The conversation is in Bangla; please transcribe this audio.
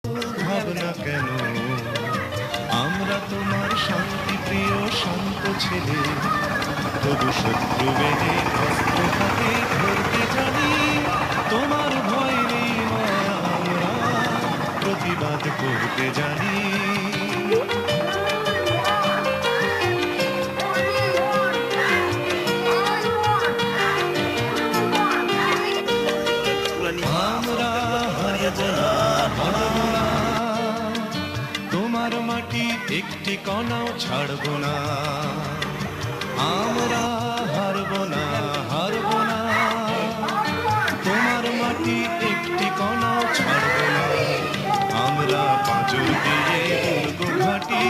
ভাবনা কেন, আমরা তোমার শান্তি প্রিয় শান্ত ছেলে, তবু শত্রু বেগে অস্ত্র হাতে ধরতে জানি। তোমার ভয় নেই মা, আমরা প্রতিবাদ করতে জানি। আমরা হারব না, হারব না, তোমার মাটি একটি কণাও ছাড়ব না। আমরা হারব না, হারব না, তোমার মাটি একটি কণাও ছাড়ব না। আমরা পাঁজর দিয়ে দুর্গ ঘাটি